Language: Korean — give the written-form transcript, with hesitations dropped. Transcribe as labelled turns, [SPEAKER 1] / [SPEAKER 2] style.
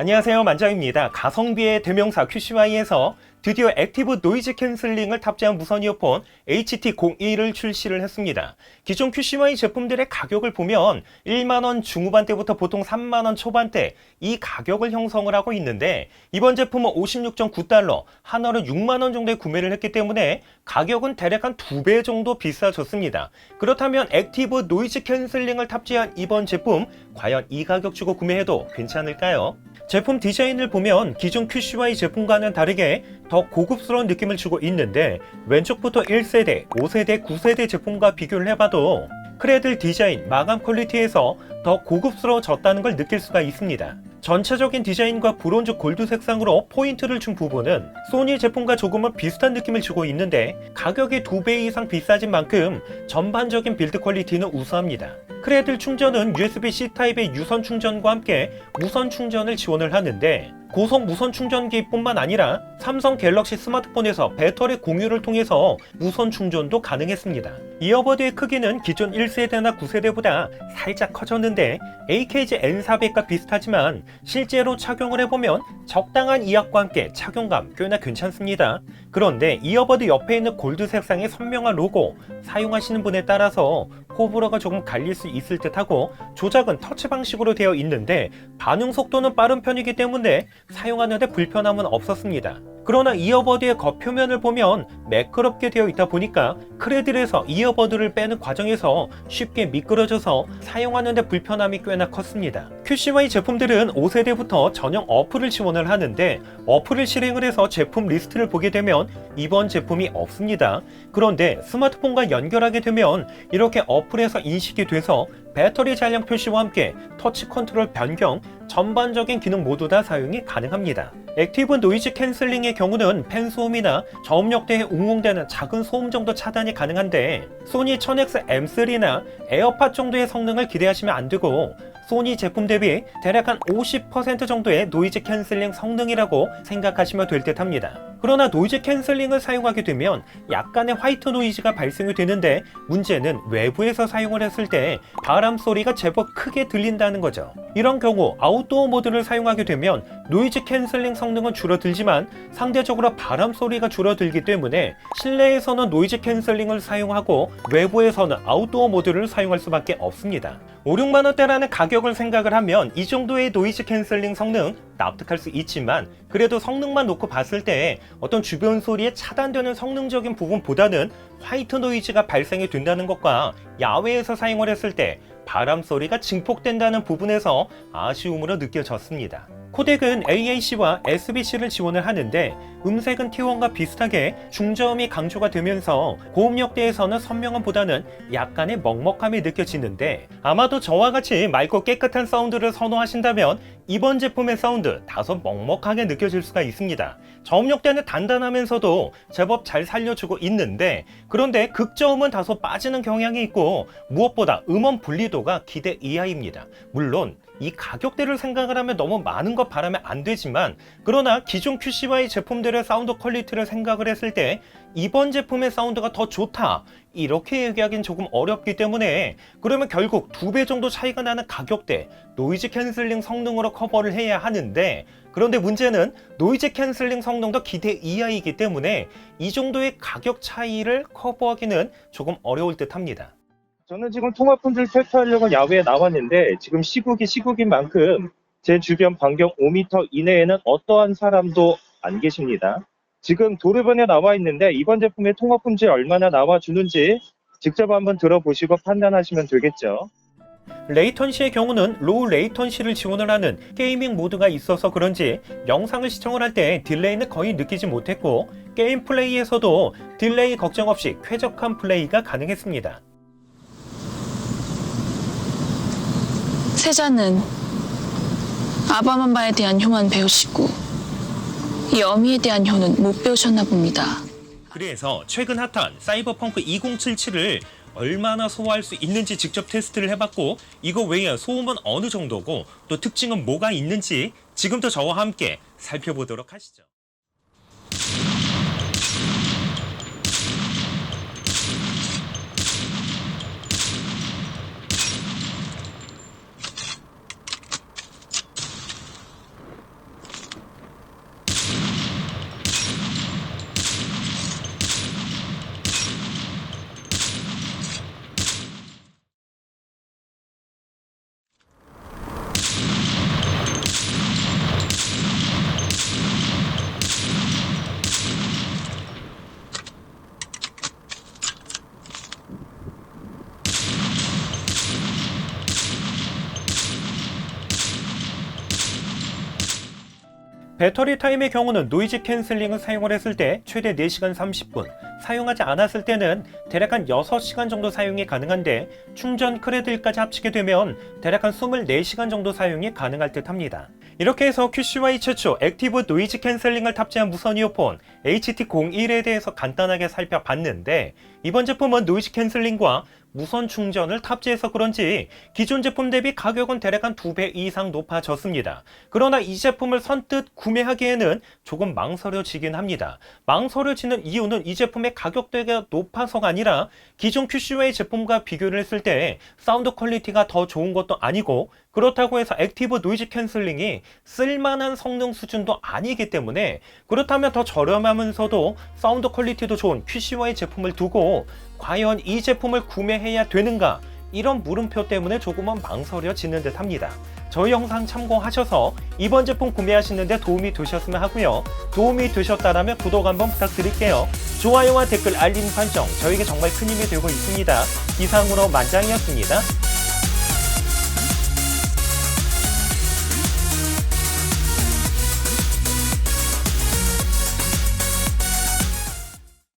[SPEAKER 1] 안녕하세요, 만장입니다. 가성비의 대명사 QCY에서 드디어 액티브 노이즈 캔슬링을 탑재한 무선 이어폰 HT01을 출시를 했습니다. 기존 QCY 제품들의 가격을 보면 1만원 중후반대부터 보통 3만원 초반대 이 가격을 형성을 하고 있는데, 이번 제품은 56.9달러, 하나로 6만원 정도에 구매를 했기 때문에 가격은 대략 한 2배 정도 비싸졌습니다. 그렇다면 액티브 노이즈 캔슬링을 탑재한 이번 제품, 과연 이 가격 주고 구매해도 괜찮을까요? 제품 디자인을 보면 기존 QCY 제품과는 다르게 더 고급스러운 느낌을 주고 있는데, 왼쪽부터 1세대, 5세대, 9세대 제품과 비교를 해봐도 크레들 디자인, 마감 퀄리티에서 더 고급스러워졌다는 걸 느낄 수가 있습니다. 전체적인 디자인과 브론즈 골드 색상으로 포인트를 준 부분은 소니 제품과 조금은 비슷한 느낌을 주고 있는데, 가격이 2배 이상 비싸진 만큼 전반적인 빌드 퀄리티는 우수합니다. 크레들 충전은 USB-C 타입의 유선 충전과 함께 무선 충전을 지원을 하는데, 고속 무선 충전기뿐만 아니라 삼성 갤럭시 스마트폰에서 배터리 공유를 통해서 무선 충전도 가능했습니다. 이어버드의 크기는 기존 1세대나 9세대보다 살짝 커졌는데 AKG N400과 비슷하지만 실제로 착용을 해보면 적당한 이압과 함께 착용감 꽤나 괜찮습니다. 그런데 이어버드 옆에 있는 골드 색상의 선명한 로고, 사용하시는 분에 따라서 호불호가 조금 갈릴 수 있을 듯하고, 조작은 터치 방식으로 되어 있는데 반응 속도는 빠른 편이기 때문에 사용하는데 불편함은 없었습니다. 그러나 이어버드의 겉표면을 보면 매끄럽게 되어 있다 보니까 크레들에서 이어버드를 빼는 과정에서 쉽게 미끄러져서 사용하는데 불편함이 꽤나 컸습니다. QCY 제품들은 5세대부터 전용 어플을 지원을 하는데, 어플을 실행을 해서 제품 리스트를 보게 되면 이번 제품이 없습니다. 그런데 스마트폰과 연결하게 되면 이렇게 어플에서 인식이 돼서 배터리 잔량 표시와 함께 터치 컨트롤 변경, 전반적인 기능 모두 다 사용이 가능합니다. 액티브 노이즈 캔슬링의 경우는 팬 소음이나 저음역대에 응용되는 작은 소음 정도 차단이 가능한데, 소니 1000X M3나 에어팟 정도의 성능을 기대하시면 안 되고, 소니 제품 대비 대략 한 50% 정도의 노이즈 캔슬링 성능이라고 생각하시면 될 듯 합니다. 그러나 노이즈 캔슬링을 사용하게 되면 약간의 화이트 노이즈가 발생이 되는데, 문제는 외부에서 사용을 했을 때 바람 소리가 제법 크게 들린다는 거죠. 이런 경우 아웃도어 모드를 사용하게 되면 노이즈 캔슬링 성능은 줄어들지만 상대적으로 바람 소리가 줄어들기 때문에 실내에서는 노이즈 캔슬링을 사용하고 외부에서는 아웃도어 모드를 사용할 수밖에 없습니다. 5, 6만원대라는 가격을 생각을 하면 이 정도의 노이즈 캔슬링 성능 납득할 수 있지만, 그래도 성능만 놓고 봤을 때 어떤 주변 소리에 차단되는 성능적인 부분보다는 화이트 노이즈가 발생이 된다는 것과 야외에서 사용을 했을 때 바람 소리가 증폭된다는 부분에서 아쉬움으로 느껴졌습니다. 코덱은 AAC와 SBC를 지원을 하는데, 음색은 T1과 비슷하게 중저음이 강조가 되면서 고음역대에서는 선명함보다는 약간의 먹먹함이 느껴지는데, 아마도 저와 같이 맑고 깨끗한 사운드를 선호하신다면 이번 제품의 사운드 다소 먹먹하게 느껴질 수가 있습니다. 저음역대는 단단하면서도 제법 잘 살려주고 있는데, 그런데 극저음은 다소 빠지는 경향이 있고, 무엇보다 음원 분리도가 기대 이하입니다. 물론 이 가격대를 생각을 하면 너무 많은 것 바라면 안 되지만, 그러나 기존 QCY 제품들의 사운드 퀄리티를 생각을 했을 때 이번 제품의 사운드가 더 좋다, 이렇게 얘기하기는 조금 어렵기 때문에, 그러면 결국 2배 정도 차이가 나는 가격대, 노이즈 캔슬링 성능으로 커버를 해야 하는데, 그런데 문제는 노이즈 캔슬링 성능도 기대 이하이기 때문에 이 정도의 가격 차이를 커버하기는 조금 어려울 듯 합니다.
[SPEAKER 2] 저는 지금 통화폰들 테스트하려고 야외에 나왔는데, 지금 시국인 만큼 제 주변 반경 5m 이내에는 어떠한 사람도 안 계십니다. 지금 도르변에 나와 있는데 이번 제품의 통화 품질 얼마나 나와주는지 직접 한번 들어보시고 판단하시면 되겠죠.
[SPEAKER 1] 레이턴시의 경우는 로우 레이턴시를 지원을 하는 게이밍 모드가 있어서 그런지 영상을 시청을 할 때 딜레이는 거의 느끼지 못했고, 게임 플레이에서도 딜레이 걱정 없이 쾌적한 플레이가 가능했습니다.
[SPEAKER 3] 세자는 아바만바에 대한 효만 배우시고 이 어미에 대한 효는 못 배우셨나 봅니다.
[SPEAKER 1] 그래서 최근 핫한 사이버펑크 2077을 얼마나 소화할 수 있는지 직접 테스트를 해봤고, 이거 외에 소음은 어느 정도고 또 특징은 뭐가 있는지 지금부터 저와 함께 살펴보도록 하시죠. 배터리 타임의 경우는 노이즈 캔슬링을 사용을 했을 때 최대 4시간 30분, 사용하지 않았을 때는 대략 한 6시간 정도 사용이 가능한데 충전 크레딧까지 합치게 되면 대략 한 24시간 정도 사용이 가능할 듯 합니다. 이렇게 해서 QCY 최초 액티브 노이즈 캔슬링을 탑재한 무선 이어폰 HT01에 대해서 간단하게 살펴봤는데, 이번 제품은 노이즈 캔슬링과 무선 충전을 탑재해서 그런지 기존 제품 대비 가격은 대략 한 2배 이상 높아졌습니다. 그러나 이 제품을 선뜻 구매하기에는 조금 망설여지긴 합니다. 망설여지는 이유는 이 제품의 가격대가 높아서가 아니라 기존 QCY 제품과 비교를 했을 때 사운드 퀄리티가 더 좋은 것도 아니고, 그렇다고 해서 액티브 노이즈 캔슬링이 쓸만한 성능 수준도 아니기 때문에, 그렇다면 더 저렴하면서도 사운드 퀄리티도 좋은 QCY 제품을 두고 과연 이 제품을 구매해야 되는가, 이런 물음표 때문에 조금은 망설여지는 듯 합니다. 저희 영상 참고하셔서 이번 제품 구매하시는데 도움이 되셨으면 하고요. 도움이 되셨다면 구독 한번 부탁드릴게요. 좋아요와 댓글, 알림 설정 저에게 정말 큰 힘이 되고 있습니다. 이상으로 만장이었습니다.